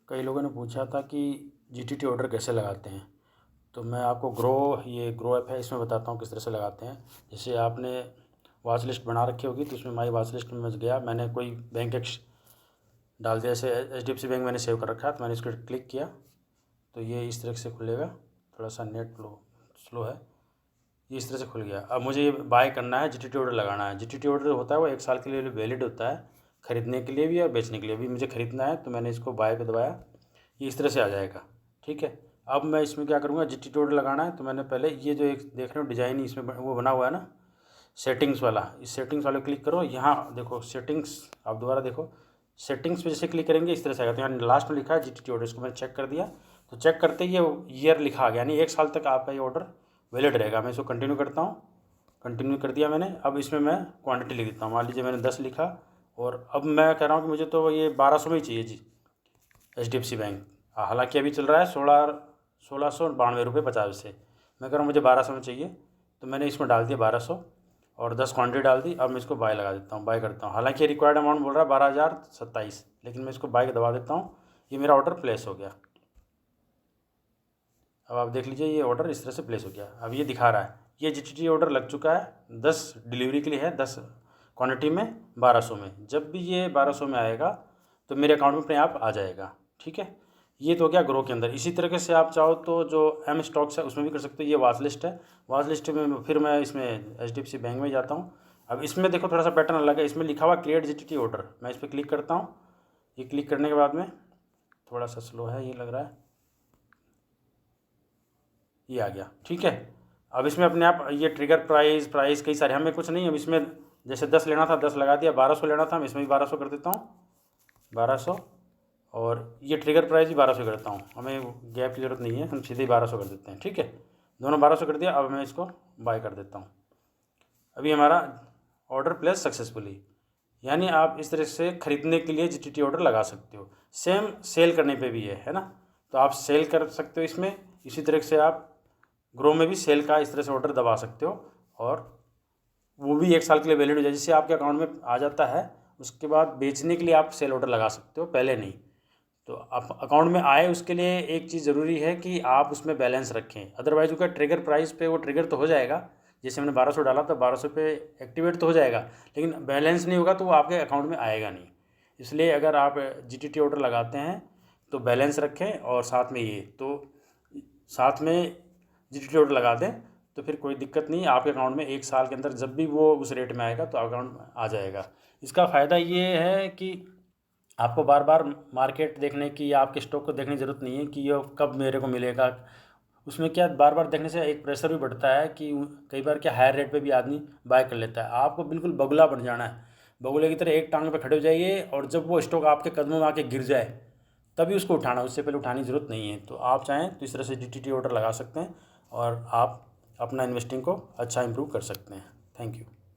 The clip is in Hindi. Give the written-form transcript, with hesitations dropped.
कई लोगों ने पूछा था कि जीटीटी ऑर्डर कैसे लगाते हैं। तो मैं आपको ये ग्रो ऐप है, इसमें बताता हूँ किस तरह से लगाते हैं। जैसे आपने वॉच लिस्ट बना रखी होगी तो उसमें माई वॉच लिस्ट में गया, मैंने कोई बैंक एक्स डाल दिया, जैसे HDFC बैंक मैंने सेव कर रखा है, तो मैंने इस पर क्लिक किया तो ये इस तरह से खुलेगा। थोड़ा सा नेट स्लो है, ये इस तरह से खुल गया। अब मुझे ये बाय करना है, जीटीटी ऑर्डर लगाना है। जीटीटी ऑर्डर होता है वो 1 साल के लिए वैलिड होता है, ख़रीदने के लिए भी और बेचने के लिए भी। मुझे ख़रीदना है तो मैंने इसको बाय पे दबाया, ये इस तरह से आ जाएगा। ठीक है, अब मैं इसमें क्या करूँगा, जीटीटी ऑर्डर लगाना है तो मैंने पहले ये जो एक देख रहे हो डिज़ाइन इसमें वो बना हुआ है ना, सेटिंग्स वाला, इस सेटिंग्स वाले क्लिक करो। यहाँ देखो सेटिंग्स, आप दोबारा देखो सेटिंग्स पे जैसे क्लिक करेंगे इस तरह से आएगा। तो यहाँ लास्ट में लिखा है जीटीटी ऑर्डर, इसको मैंने चेक कर दिया तो चेक करते ही ये ईयर लिखा आ गया, यानी 1 साल तक आपका ये ऑर्डर वैलिड रहेगा। मैं इसको कंटिन्यू करता हूँ, कंटिन्यू कर दिया मैंने। अब इसमें मैं क्वांटिटी लिख देता हूँ, मान लीजिए मैंने 10 लिखा और अब मैं कह रहा हूँ कि मुझे तो ये 1200 में ही चाहिए जी, HDFC बैंक। हालांकि अभी चल रहा है 1692 रुपये 50 पैसे। मैं कह रहा हूँ मुझे 1200 में चाहिए, तो मैंने इसमें डाल दिया 1200 और 10 क्वांटिटी डाल दी। अब मैं इसको बाय लगा देता हूँ, बाय करता हूँ। हालांकि रिक्वायर्ड अमाउंट बोल रहा है 12,027, लेकिन मैं इसको बाय दबा देता हूँ। ये मेरा ऑर्डर प्लेस हो गया। अब आप देख लीजिए ये ऑर्डर इस तरह से प्लेस हो गया। अब ये दिखा रहा है ये जीटीटी ऑर्डर लग चुका है, 10 डिलीवरी के लिए है, 10 क्वांटिटी में 1200 में। जब भी ये 1200 में आएगा तो मेरे अकाउंट में अपने आप आ जाएगा। ठीक है, ये तो हो गया ग्रो के अंदर। इसी तरीके से आप चाहो तो जो एम स्टॉक्स है उसमें भी कर सकते हो। ये वॉच लिस्ट है, वॉच लिस्ट में फिर मैं इसमें HDFC बैंक में जाता हूँ। अब इसमें देखो थोड़ा सा पैटर्न अलग है, इसमें लिखा हुआ क्रिएट जीटीटी ऑर्डर, मैं इस पर क्लिक करता हूँ। ये क्लिक करने के बाद में थोड़ा सा स्लो है, ये लग रहा है, ये आ गया। ठीक है, अब इसमें अपने आप ये ट्रिगर प्राइस कई सारे, हमें कुछ नहीं। अब इसमें जैसे 10 लेना था 10 लगा दिया, 1200 लेना था, मैं इसमें भी 1200 कर देता हूँ, 1200। और ये ट्रिगर प्राइस भी 1200 करता हूँ, हमें गैप की ज़रूरत नहीं है, हम सीधे 1200 कर देते हैं। ठीक है, दोनों 1200 कर दिया। अब मैं इसको बाय कर देता हूँ। अभी हमारा ऑर्डर प्लेस सक्सेसफुली, यानी आप इस तरह से ख़रीदने के लिए जीटीटी ऑर्डर लगा सकते हो। सेम सेल करने पे भी है ना, तो आप सेल कर सकते हो इसमें। इसी तरह से आप ग्रो में भी सेल का इस तरह से ऑर्डर दबा सकते हो और वो भी 1 साल के लिए वैलिड हो जाए। जिससे आपके अकाउंट में आ जाता है, उसके बाद बेचने के लिए आप सेल ऑर्डर लगा सकते हो, पहले नहीं। तो आप अकाउंट में आए उसके लिए एक चीज़ ज़रूरी है कि आप उसमें बैलेंस रखें। अदरवाइज उसका ट्रिगर प्राइस पे वो ट्रिगर तो हो जाएगा, जैसे मैंने 1200 डाला तो 1200 पे एक्टिवेट तो हो जाएगा, लेकिन बैलेंस नहीं होगा तो वो आपके अकाउंट में आएगा नहीं। इसलिए अगर आप जीटीटी ऑर्डर लगाते हैं तो बैलेंस रखें और साथ में ये तो साथ में जीटीटी ऑर्डर लगा दें, तो फिर कोई दिक्कत नहीं। आपके अकाउंट में 1 साल के अंदर जब भी वो उस रेट में आएगा तो अकाउंट में आ जाएगा। इसका फ़ायदा ये है कि आपको बार बार मार्केट देखने की या आपके स्टॉक को देखने की ज़रूरत नहीं है कि ये कब मेरे को मिलेगा। उसमें क्या बार बार देखने से एक प्रेशर भी बढ़ता है कि कई बार क्या हायर रेट पे भी आदमी बाय कर लेता है। आपको बिल्कुल बगुला बन जाना है, बगुले की तरह एक टांग पे खड़े हो जाइए और जब वो स्टॉक आपके कदमों में आके गिर जाए तभी उसको उठाना, उससे पहले उठाने की ज़रूरत नहीं है। तो आप चाहें तो इस तरह से जीटीटी ऑर्डर लगा सकते हैं और आप अपना इन्वेस्टिंग को अच्छा इंप्रूव कर सकते हैं। Thank you.